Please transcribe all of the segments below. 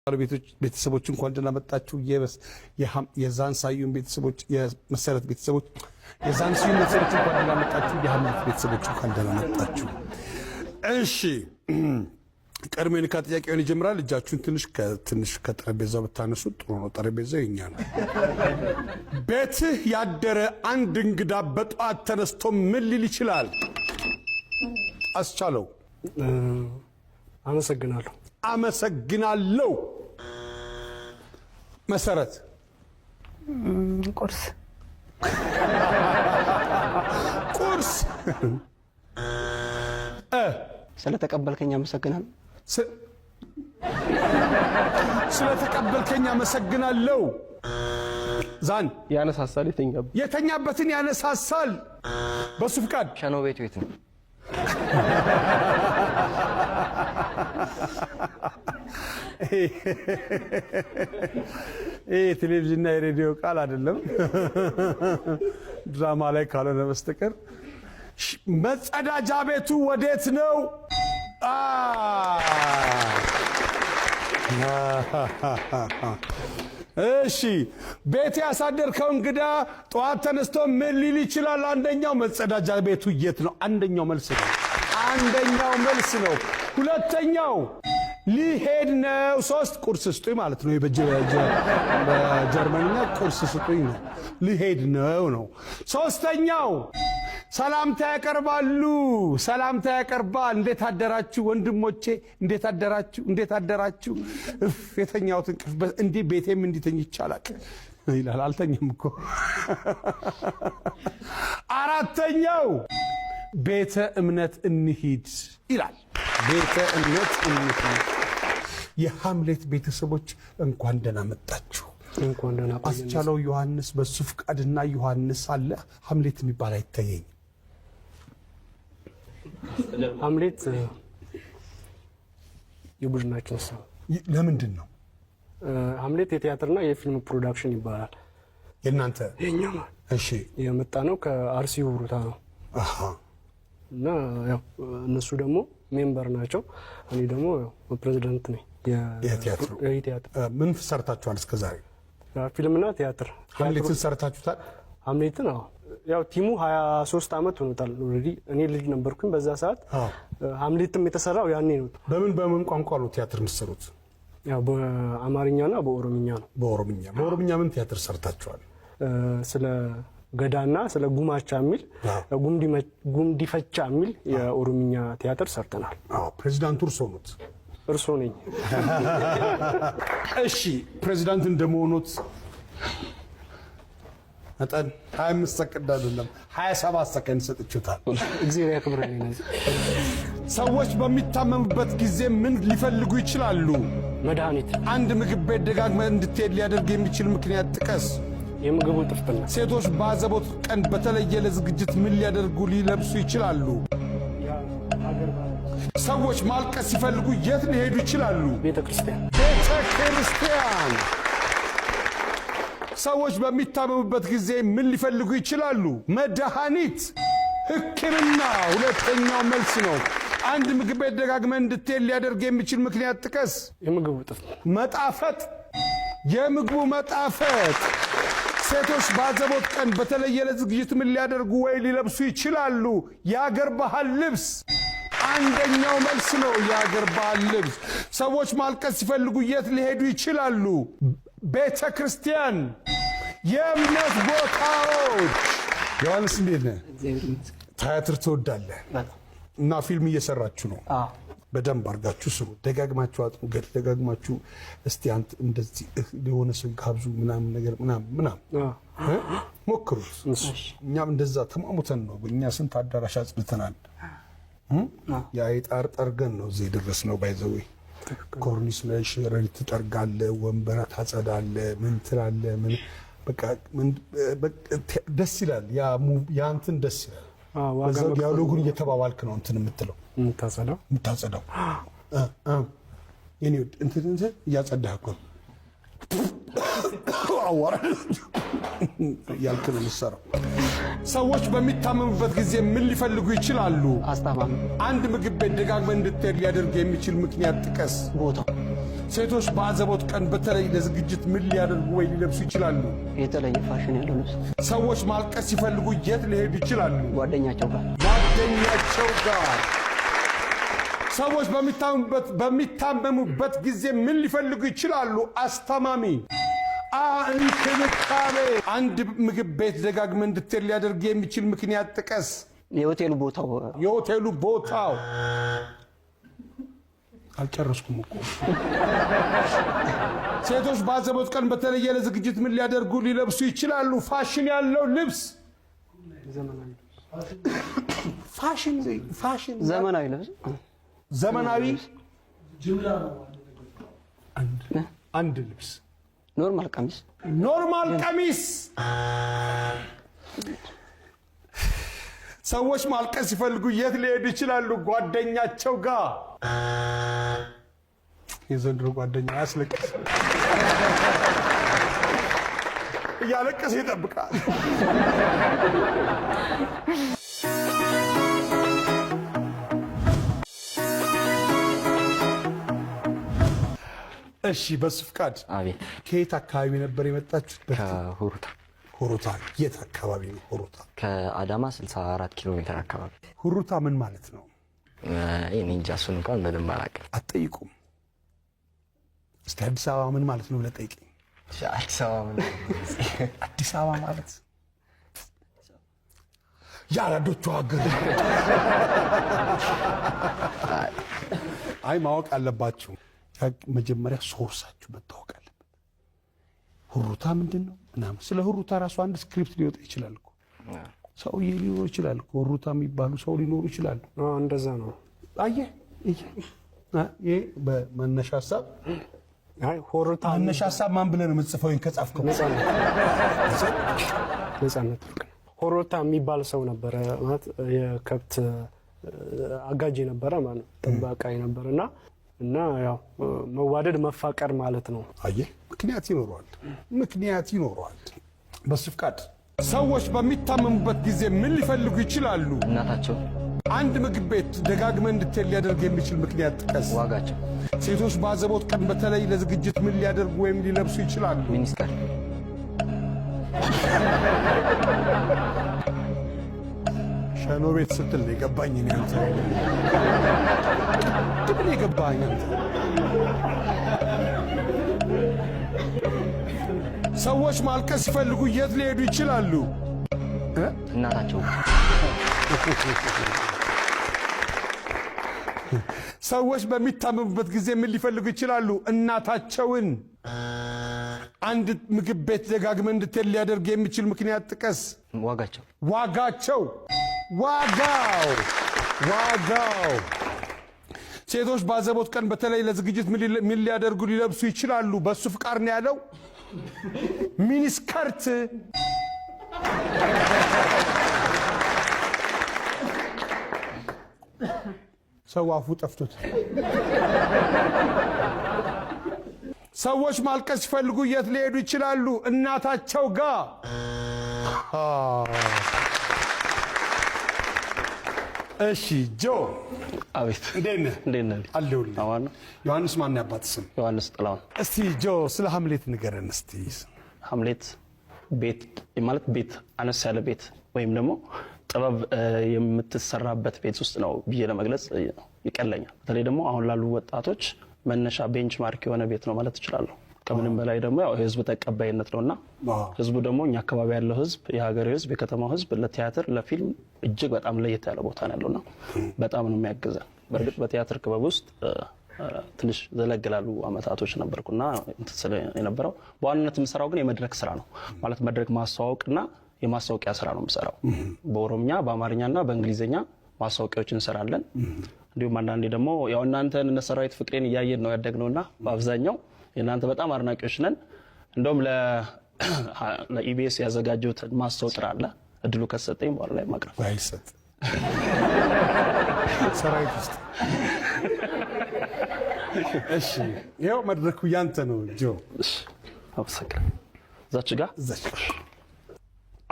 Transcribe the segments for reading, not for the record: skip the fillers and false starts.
ቤተሰቦች እንኳን ደህና መጣችሁ። የዛን ሳዩን ቤተሰቦች የመሰረት ቤተሰቦች የዛን ሳዩን ቤተሰቦች እንኳን ደህና መጣችሁ። የሐምሌት ቤተሰቦች እንኳን ደህና መጣችሁ። እሺ ቀድሜን ከጥያቄውን ይጀምራል። እጃችሁን ትንሽ ከጠረጴዛው ብታነሱ ጥሩ ነው። ጠረጴዛው የኛ ነው። ቤትህ ያደረ አንድ እንግዳ በጧት ተነስቶ ምን ሊል ይችላል? አስቻለው አመሰግናለሁ። መሰረት ቁርስ ስለተቀበልከኝ አመሰግናለሁ። ስለተቀበልከኝ አመሰግናለሁ። ዛን ያነሳሳል። የተኛበትን ያነሳሳል። በሱ ፍቃድ ሸኖ ቤት ነው። ቴሌቪዥንና የሬዲዮ ቃል አይደለም፣ ድራማ ላይ ካልሆነ በስተቀር። መጸዳጃ ቤቱ ወዴት ነው? እሺ ቤት ያሳደርከው እንግዳ ጠዋት ተነስቶ ምን ሊል ይችላል? አንደኛው መጸዳጃ ቤቱ የት ነው? አንደኛው መልስ ነው። ሁለተኛው ሊሄድ ነው። ሶስት ቁርስ ስጡኝ ማለት ነው። በጀርመንኛ ቁርስ ስጡኝ ነው። ሊሄድ ነው። ሶስተኛው ሰላምታ ያቀርባል። እንዴት አደራችሁ ወንድሞቼ፣ እንዴት አደራችሁ? የተኛሁት እንቅልፍ እንዴ ቤቴም እንዲተኝ ይቻላል ይላል። አልተኛም እኮ። አራተኛው ቤተ እምነት እንሂድ ይላል። ቤተ እምነት እንሂድ። የሐምሌት ቤተሰቦች እንኳን ደህና መጣችሁ። እንኳን ደህና አስቻለው ዮሐንስ በሱ ፍቃድና ዮሐንስ አለ። ሐምሌት የሚባል አይታየኝ። ሐምሌት የቡድናችን ሰው ለምንድን ነው? ሐምሌት የቲያትርና የፊልም ፕሮዳክሽን ይባላል። የእናንተ የኛማ? እሺ የመጣ ነው ከአርሲ ውሩታ ነው። አሃ። እና ያው እነሱ ደግሞ ሜምበር ናቸው። እኔ ደግሞ ፕሬዝዳንት ነኝ። የቲያትር ምን ሰርታችኋል እስከዛሬ? ፊልምና ቲያትር። ሐምሌትን ሰርታችሁታል? ሐምሌትን ያው ቲሙ 23 ዓመት ሆኖታል። ኦሬዲ እኔ ልጅ ነበርኩኝ በዛ ሰዓት። ሐምሌትም የተሰራው ያኔ ነው። በምን ቋንቋ ነው ቲያትር የምትሰሩት? ያው በአማርኛና በኦሮምኛ ነው። በኦሮምኛ ምን ቲያትር ሰርታችኋል? ስለ ገዳና ስለ ጉማቻ የሚል ጉምዲፈቻ የሚል የኦሮምኛ ቲያትር ሰርተናል። ፕሬዝዳንቱ እርሶ ነኝ። እሺ ፕሬዝዳንት እንደመሆኑት መጠን 25 ሰከንድ አይደለም 27 ሰከንድ ሰጥቼታል። እግዚአብሔር ያክብረኝ። ሰዎች በሚታመሙበት ጊዜ ምን ሊፈልጉ ይችላሉ? መድኃኒት። አንድ ምግብ ቤት ደጋግመህ እንድትሄድ ሊያደርግ የሚችል ምክንያት ጥቀስ። የምግቡ ጥፍጥና። ሴቶች በአዘቦት ቀን በተለየ ለዝግጅት ምን ሊለብሱ ይችላሉ? ሰዎች ማልቀስ ሲፈልጉ የት ሊሄዱ ይችላሉ? ቤተክርስቲያን። ሰዎች በሚታመሙበት ጊዜ ምን ሊፈልጉ ይችላሉ? መድኃኒት፣ ሕክምና። ሁለተኛው መልስ ነው። አንድ ምግብ ቤት ደጋግመህ እንድትሄድ ሊያደርግ የሚችል ምክንያት ጥቀስ። የምግቡ ጥፍጥና። መጣፈጥ፣ የምግቡ መጣፈጥ። ሴቶች በአዘቦት ቀን በተለየ ለዝግጅት ምን ሊያደርጉ ወይ ሊለብሱ ይችላሉ? የአገር ባህል ልብስ። አንደኛው መልስ ነው፣ የአገር ባህል ልብስ። ሰዎች ማልቀስ ሲፈልጉ የት ሊሄዱ ይችላሉ? ቤተ ክርስቲያን። የእምነት ቦታዎች። ዮሐንስ እንዴት ነህ? ቲያትር ትወዳለህ እና ፊልም እየሰራችሁ ነው? በደንብ አድርጋችሁ ስሩ። ደጋግማችሁ አጥኑ። ደጋግማችሁ እስቲ አንተ እንደዚህ የሆነ ሰው ጋብዙ ምናምን ነገር ምናምን ሞክሩት። እኛም እንደዛ ተማሙተን ነው። እኛ ስንት አዳራሽ አጽድተናል። የአይጣር ጠርገን ነው እዚህ የደረስነው። ባይዘዌ ኮርኒስ ላይ ሸረሪት ትጠርጋለህ፣ ወንበር ታጸዳለህ፣ ምን ትላለህ። ምን በቃ ደስ ይላል። ያ እንትን ደስ ይላል። በዛው ዲያሎጉን እየተባባልክ ነው እንትን የምትለው የምታጸዳው። የኔ እንትን እያጸዳህ እኮ አዋራ ያልክ ነው የምትሰራው። ሰዎች በሚታመሙበት ጊዜ ምን ሊፈልጉ ይችላሉ? አስታማሚ። አንድ ምግብ ቤት ደጋግመህ እንድትሄድ ሊያደርግ የሚችል ምክንያት ጥቀስ። ቦታው። ሴቶች በአዘቦት ቀን በተለይ ለዝግጅት ምን ሊያደርጉ ወይ ሊለብሱ ይችላሉ? የተለየ ፋሽን ያለው ልብስ። ሰዎች ማልቀስ ሲፈልጉ የት ሊሄዱ ይችላሉ? ጓደኛቸው ጋር። ሰዎች በሚታመሙበት ጊዜ ምን ሊፈልጉ ይችላሉ? አስታማሚ፣ እንክብካቤ። አንድ ምግብ ቤት ደጋግመህ እንድትሄድ ሊያደርግ የሚችል ምክንያት ጥቀስ። የሆቴሉ ቦታው። አልጨረስኩም እኮ። ሴቶች በአዘቦት ቀን በተለየ ለዝግጅት ምን ሊያደርጉ ሊለብሱ ይችላሉ? ፋሽን ያለው ልብስ። ዘመናዊ ልብስ። ዘመናዊ አንድ ልብስ። ኖርማል ቀሚስ። ሰዎች ማልቀስ ሲፈልጉ የት ሊሄዱ ይችላሉ? ጓደኛቸው ጋር። የዘንድሮ ጓደኛ ያስለቅስ፣ እያለቀሰ ይጠብቃል። እሺ፣ በሱ ፍቃድ። አቤት። ከየት አካባቢ ነበር የመጣችሁት? ከሁሩታ። ሁሩታ የት አካባቢ ነው? ሁሩታ ከአዳማ 64 ኪሎ ሜትር አካባቢ። ሁሩታ ምን ማለት ነው? እኔ እንጃ፣ እሱን እንኳን በደንብ አላውቅም። አትጠይቁም? እስቲ አዲስ አበባ ምን ማለት ነው ብለህ ጠይቀኝ። አዲስ አበባ ማለት የአራዶቹ ሀገር። አይ ማወቅ አለባችሁ። መጀመሪያ ሶርሳችሁ መታወቅ አለበት። ሁሩታ ምንድን ነው ምናምን። ስለ ሁሩታ ራሱ አንድ ስክሪፕት ሊወጣ ይችላል እኮ። ሰውዬ ሊኖር ይችላል እኮ። ሁሩታ የሚባሉ ሰው ሊኖሩ ይችላሉ። እንደዛ ነው። አየህ፣ ይሄ በመነሻ ሀሳብ። አይ ሁሩታ መነሻ ሀሳብ ማን ብለህ ነው የምትጽፈው? ከጻፍከው ነፃነት። ሁሩታ የሚባል ሰው ነበረ ማለት የከብት አጋጅ ነበረ ማለት ጥበቃ ነበርና እና ያው መዋደድ መፋቀር ማለት ነው። አየህ፣ ምክንያት ይኖረዋል። በሱ ፍቃድ። ሰዎች በሚታመሙበት ጊዜ ምን ሊፈልጉ ይችላሉ? እናታቸው። አንድ ምግብ ቤት ደጋግመህ እንድትሄድ ሊያደርግ የሚችል ምክንያት ጥቀስ። ዋጋቸው። ሴቶች በአዘቦት ቀን በተለይ ለዝግጅት ምን ሊያደርጉ ወይም ሊለብሱ ይችላሉ? ሚኒስከር። ሸኖ ቤት ስትል ነው የገባኝ። አንተ ምን የገባኝ አንተ? ሰዎች ማልቀስ ሲፈልጉ የት ሊሄዱ ይችላሉ? እናታቸው። ሰዎች በሚታመሙበት ጊዜ ምን ሊፈልጉ ይችላሉ? እናታቸውን። አንድ ምግብ ቤት ደጋግመህ እንድትሄድ ሊያደርግ የሚችል ምክንያት ጥቀስ። ዋጋቸው። ዋጋው። ሴቶች በአዘቦት ቀን በተለይ ለዝግጅት ምን ሊያደርጉ ሊለብሱ ይችላሉ? በሱ ፍቃድ ነው ያለው። ሚኒስከርት። ሰው አፉ ጠፍቶት። ሰዎች ማልቀስ ሲፈልጉ የት ሊሄዱ ይችላሉ? እናታቸው ጋር። እሺ ጆ። አቤት። እንዴት ነህ? አለሁልህ። ዮሐንስ ማን ያባት ስም? ዮሐንስ ጥላሁን። እስቲ ጆ ስለ ሀምሌት ንገረን እስቲ። ሀምሌት ቤት ማለት ቤት፣ አነስ ያለ ቤት ወይም ደግሞ ጥበብ የምትሰራበት ቤት ውስጥ ነው ብዬ ለመግለጽ ይቀለኛል። በተለይ ደግሞ አሁን ላሉ ወጣቶች መነሻ ቤንች ማርክ የሆነ ቤት ነው ማለት እችላለሁ። ከምንም በላይ ደግሞ ያው ህዝብ ተቀባይነት ነውና ህዝቡ ደግሞ እኛ አካባቢ ያለው ህዝብ፣ የሀገር ህዝብ፣ የከተማው ህዝብ ለቲያትር ለፊልም እጅግ በጣም ለየት ያለ ቦታ ነው ያለውና በጣም ነው የሚያግዘን። በእርግጥ በቲያትር ክበብ ውስጥ ትንሽ ዘለግላሉ አመታቶች ነበርኩና የነበረው በዋናነት የምሰራው ግን የመድረክ ስራ ነው ማለት መድረክ ማስተዋወቅና የማስታወቂያ ስራ ነው የምሰራው። በኦሮምኛ በአማርኛና በእንግሊዝኛ ማስታወቂያዎች እንሰራለን። እንዲሁም አንዳንዴ ደግሞ ያው እናንተን እነ ሰራዊት ፍቅሬን እያየን ነው ያደግነውና በአብዛኛው የእናንተ በጣም አድናቂዎች ነን። እንደውም ለኢቢኤስ ያዘጋጀሁት ማስታወቂያ አለ። እድሉ ከተሰጠኝ በኋላ ላይ ማቅረብ አይሰጥ ሰራዊት ውስጥ። እሺ ይኸው መድረኩ ያንተ ነው ጆ። እሺ አብሰከ እዛች ጋር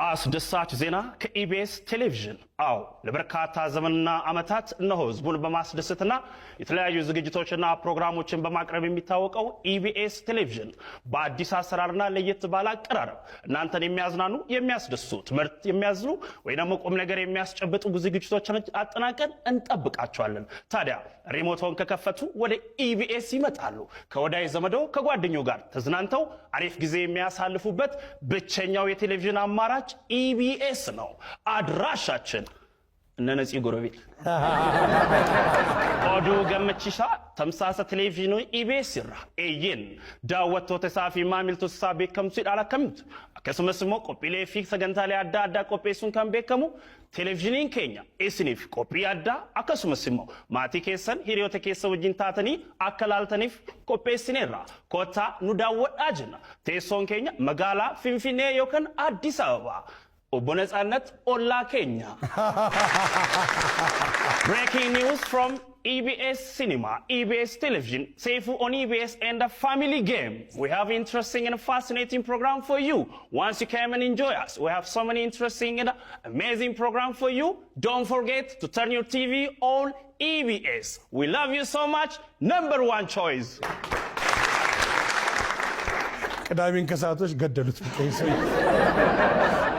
አስደሳች ዜና ከኢቢኤስ ቴሌቪዥን። አዎ ለበርካታ ዘመንና ዓመታት እነሆ ህዝቡን በማስደሰትና የተለያዩ ዝግጅቶችና ፕሮግራሞችን በማቅረብ የሚታወቀው ኢቢኤስ ቴሌቪዥን በአዲስ አሰራርና ለየት ባለ አቀራረብ እናንተን የሚያዝናኑ፣ የሚያስደስቱ፣ ትምህርት የሚያዝኑ ወይ ደግሞ ቁም ነገር የሚያስጨብጡ ዝግጅቶችን አጠናቀን እንጠብቃቸዋለን። ታዲያ ሪሞቶን ከከፈቱ ወደ ኢቢኤስ ይመጣሉ። ከወዳጅ ዘመዶ ከጓደኞ ጋር ተዝናንተው አሪፍ ጊዜ የሚያሳልፉበት ብቸኛው የቴሌቪዥን አማራጭ ኢቢኤስ ነው። አድራሻችን እነነጽ ጎረቤት ኦዱ ገመቺሳ ተምሳሰ ቴሌቪዥኑ ኢቢኤስ ይራ ኤየን ዳወቶ ተሳፊ ማሚልቶ ሳቤ ከምሱ ዳላ ከምት አከስመስሞ ቆጲሌ ፊክስ ገንታለ አዳ ቆጴሱን ከምቤከሙ ቴሌቪዥኒን ኬኛ ኤስኒፍ ቆጲ አዳ አከስመስሞ ማቲ ኬሰን ሂሪዮተ ኬሰ ወጂን ታተኒ አከላልተኒፍ ቆጴስኔራ ኮታ ኑዳወዳጅና ቴሶን ኬኛ መጋላ ፊንፊኔ ዮከን አዲስ አበባ Obonetsanet Ola Kenya. Breaking news from EBS Cinema, EBS Television, Seifu on EBS and a family game. We have interesting and fascinating program for you. Once you come and enjoy us, we have so many interesting and amazing program for you. Don't forget to turn your TV on EBS. We love you so much. Number one choice. ቅዳሜን ከሰዓቶች ገደሉት።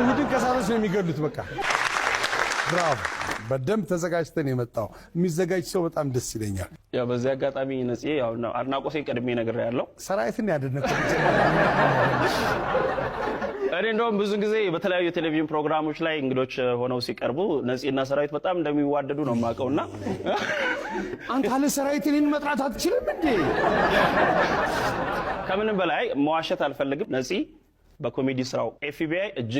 እሁድን ከሰዓቶች ነው የሚገሉት። በቃ ብራቮ። በደንብ ተዘጋጅተን የመጣው የሚዘጋጅ ሰው በጣም ደስ ይለኛል። ያው በዚህ አጋጣሚ ነጽ ያው አድናቆቴን ቀድሜ ነገር ያለው ሰራዊትን ያደነኩት እኔ እንደውም ብዙ ጊዜ በተለያዩ ቴሌቪዥን ፕሮግራሞች ላይ እንግዶች ሆነው ሲቀርቡ ነጽና ሰራዊት በጣም እንደሚዋደዱ ነው የማውቀውና አንተ አለ ሰራዊት እኔን መጥራት አትችልም እንዴ? ከምንም በላይ መዋሸት አልፈልግም። ነጽ በኮሜዲ ስራው ኤፍቢአይ እጅግ